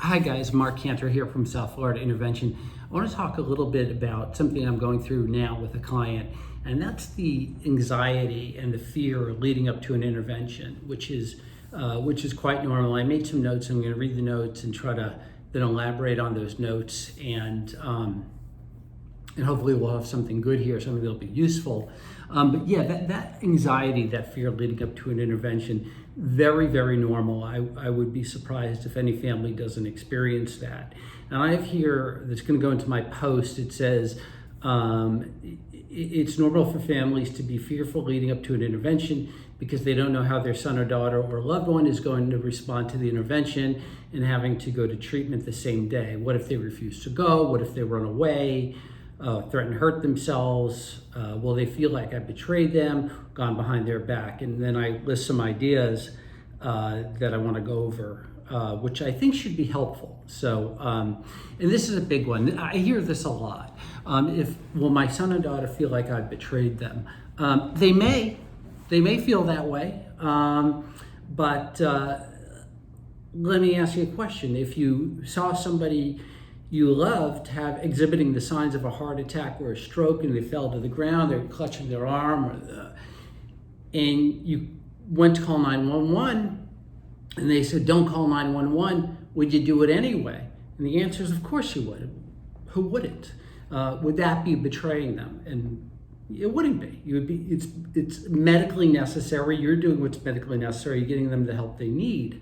Hi guys, Mark Cantor here from South Florida Intervention. I want to talk a little bit about something I'm going through now with a client, and that's the anxiety and the fear leading up to an intervention, which is quite normal. I made some notes. I'm going to read the notes and try to then elaborate on those notes, and hopefully we'll have something good here, something that'll be useful. But yeah, that anxiety, that fear leading up to an intervention, very, very normal. I would be surprised if any family doesn't experience that. And I have here, that's going to go into my post, it says, it's normal for families to be fearful leading up to an intervention because they don't know how their son or daughter or loved one is going to respond to the intervention and having to go to treatment the same day. What if they refuse to go? What if they run away? Threaten to hurt themselves? Will they feel like I betrayed them, gone behind their back? And then I list some ideas that I want to go over, which I think should be helpful. So, and this is a big one. I hear this a lot. Will my son and daughter feel like I betrayed them? They may feel that way. But let me ask you a question. If you saw somebody you loved exhibiting the signs of a heart attack or a stroke and they fell to the ground, they're clutching their arm, and you went to call 911 and they said, don't call 911, would you do it anyway? And the answer is, of course you would. Who wouldn't? Would that be betraying them? And it wouldn't be. It's medically necessary. You're doing what's medically necessary. You're getting them the help they need.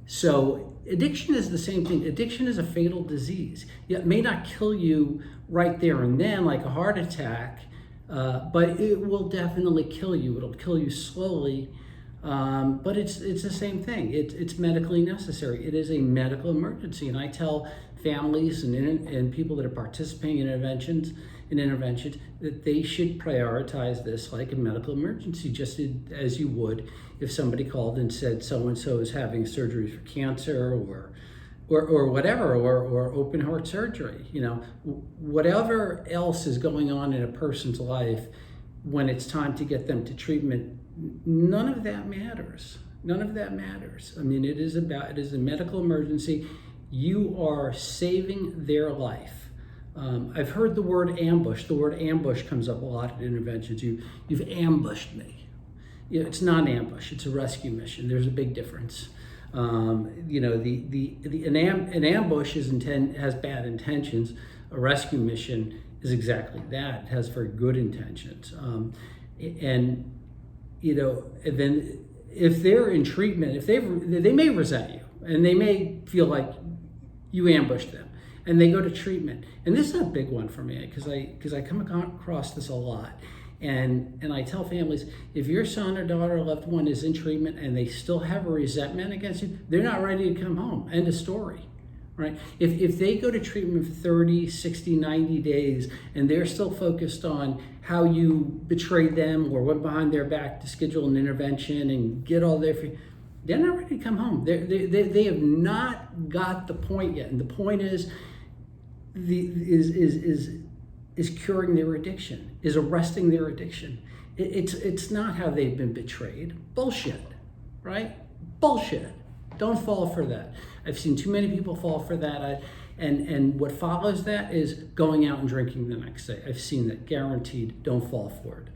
So addiction is the same thing. Addiction is a fatal disease. It may not kill you right there and then like a heart attack, but it will definitely kill you. It'll kill you slowly, but it's the same thing. It's medically necessary. It is a medical emergency, and I tell families and people that are participating in interventions that they should prioritize this like a medical emergency, just as you would if somebody called and said so-and-so is having surgery for cancer or whatever, or open heart surgery. Whatever else is going on in a person's life, when it's time to get them to treatment, none of that matters. None of that matters. I mean, it is a medical emergency. You are saving their life. I've heard the word ambush. The word ambush comes up a lot in interventions. You've ambushed me. It's not an ambush. It's a rescue mission. There's a big difference. An ambush has bad intentions. A rescue mission is exactly that. It has very good intentions. And then if they're in treatment, they may resent you, and they may feel like you ambushed them, and they go to treatment. And this is a big one for me because I come across this a lot. And I tell families, if your son or daughter or loved one is in treatment and they still have a resentment against you, they're not ready to come home. End of story, right? If they go to treatment for 30, 60, 90 days and they're still focused on how you betrayed them or went behind their back to schedule an intervention and get all their they're not ready to come home. They have not got the point yet. And the point is curing their addiction, is arresting their addiction. It's not how they've been betrayed. Bullshit, right? Bullshit. Don't fall for that. I've seen too many people fall for that. And what follows that is going out and drinking the next day. I've seen that, guaranteed. Don't fall for it.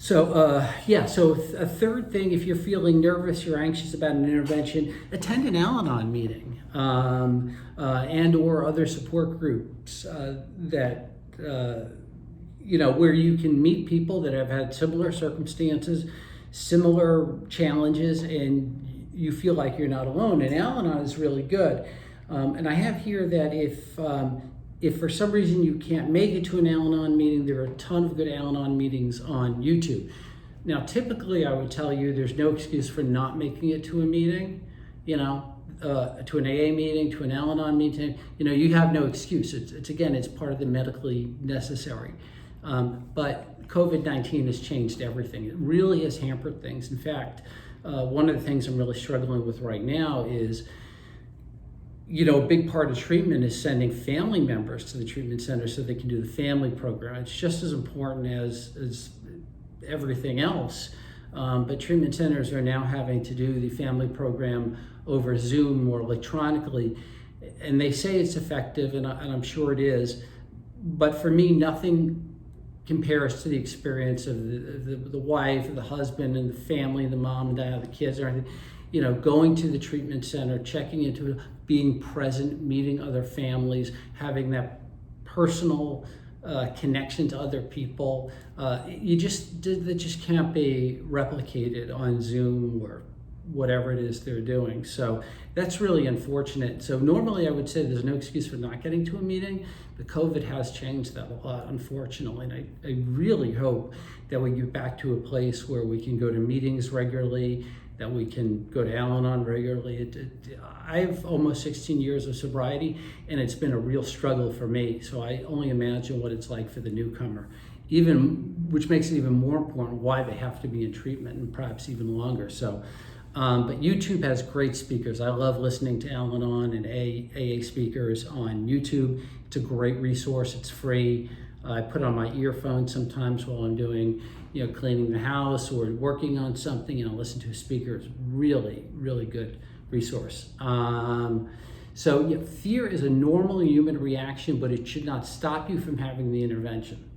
So a third thing, if you're feeling nervous, you're anxious about an intervention, attend an Al-Anon meeting and or other support groups that, where you can meet people that have had similar circumstances, similar challenges, and you feel like you're not alone. And Al-Anon is really good. And I have here that if for some reason you can't make it to an Al-Anon meeting, there are a ton of good Al-Anon meetings on YouTube. Now, typically I would tell you there's no excuse for not making it to a meeting, to an AA meeting, to an Al-Anon meeting. You have no excuse. It's part of the medically necessary. But COVID-19 has changed everything. It really has hampered things. In fact, one of the things I'm really struggling with right now is a big part of treatment is sending family members to the treatment center so they can do the family program. It's just as important as everything else. But treatment centers are now having to do the family program over Zoom or electronically, and they say it's effective, and I'm sure it is. But for me, nothing compares to the experience of the wife, the husband, and the family, the mom and dad, the kids, or anything. You know, going to the treatment center, checking into it, being present, meeting other families, having that personal connection to other people. That just can't be replicated on Zoom or whatever it is they're doing. So that's really unfortunate. So normally I would say there's no excuse for not getting to a meeting, but COVID has changed that a lot, unfortunately. And I really hope that we get back to a place where we can go to meetings regularly, that we can go to Al-Anon regularly. I have almost 16 years of sobriety, and it's been a real struggle for me. So I only imagine what it's like for the newcomer, which makes it even more important why they have to be in treatment, and perhaps even longer. So, but YouTube has great speakers. I love listening to Al-Anon and AA speakers on YouTube. It's a great resource. It's free. I put on my earphones sometimes while I'm doing, cleaning the house or working on something, and I'll listen to a speaker. It's really, really good resource. So yeah, fear is a normal human reaction, but it should not stop you from having the intervention.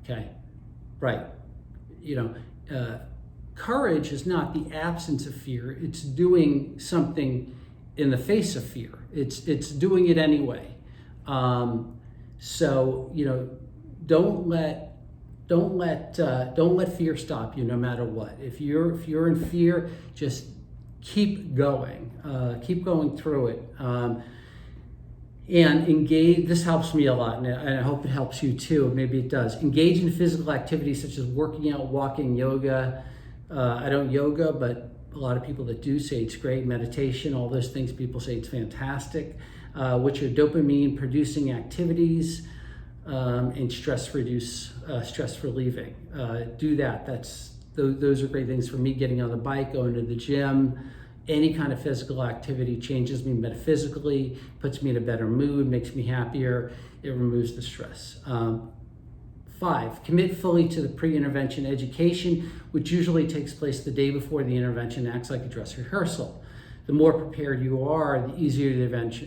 Okay, right. Courage is not the absence of fear. It's doing something in the face of fear. It's doing it anyway. Don't let fear stop you, no matter what. If you're in fear, just keep going through it, and engage. This helps me a lot, and I hope it helps you too. Maybe it does. Engage in physical activities such as working out, walking, yoga. I don't yoga, but a lot of people that do say it's great. Meditation, all those things, people say it's fantastic, which are dopamine producing activities. And stress relieving. Do that. Those are great things for me. Getting on the bike, going to the gym, any kind of physical activity changes me metaphysically, puts me in a better mood, makes me happier. It removes the stress. 5, commit fully to the pre-intervention education, which usually takes place the day before the intervention, acts like a dress rehearsal. The more prepared you are, the easier the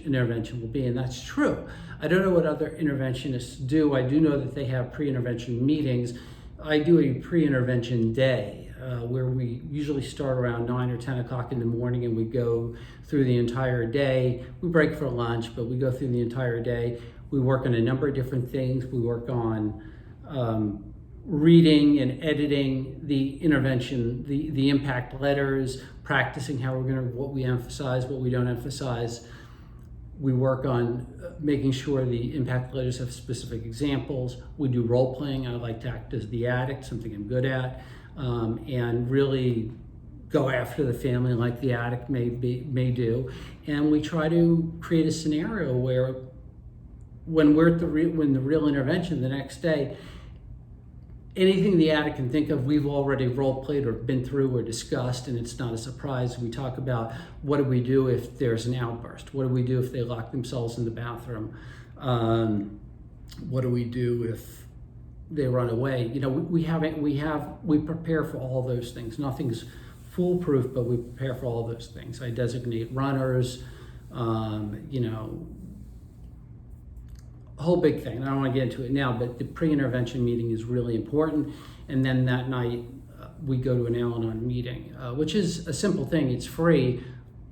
intervention will be, and that's true. I don't know what other interventionists do. I do know that they have pre-intervention meetings. I do a pre-intervention day where we usually start around 9 or 10 o'clock in the morning, and we go through the entire day. We break for lunch, but we go through the entire day. We work on a number of different things. We work on reading and editing the intervention, the impact letters, practicing what we emphasize, what we don't emphasize. We work on making sure the impact letters have specific examples. We do role playing. I like to act as the addict, something I'm good at, and really go after the family like the addict may do. And we try to create a scenario where when we're at the real intervention the next day, anything the addict can think of, we've already role played or been through or discussed, and it's not a surprise. We talk about what do we do if there's an outburst? What do we do if they lock themselves in the bathroom? What do we do if they run away? We prepare for all those things. Nothing's foolproof, but we prepare for all those things. I designate runners, a whole big thing. I don't want to get into it now, but the pre-intervention meeting is really important. And then that night we go to an Al-Anon meeting, which is a simple thing. It's free.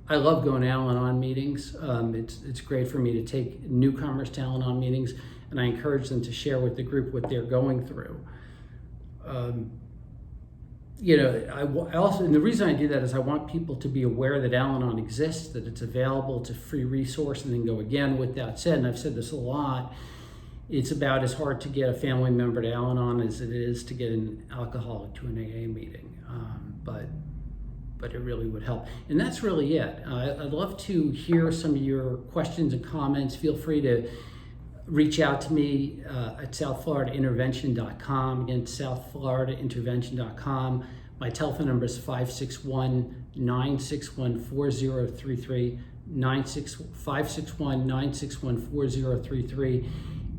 I love going to Al-Anon meetings. It's great for me to take newcomers to Al-Anon meetings, and I encourage them to share with the group what they're going through. I also, and the reason I do that is I want people to be aware that Al-Anon exists, that it's available, it's a free resource, and then go again. With that said, and I've said this a lot, it's about as hard to get a family member to Al-Anon as it is to get an alcoholic to an AA meeting, but it really would help. And that's really it. I'd love to hear some of your questions and comments. Feel free to reach out to me at southfloridaintervention.com. Again, southfloridaintervention.com. My telephone number is 561-961-4033, 561-961-4033.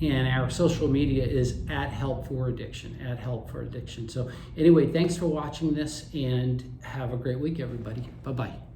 And our social media is @help4addiction, @help4addiction. So anyway, thanks for watching this, and have a great week, everybody. Bye-bye.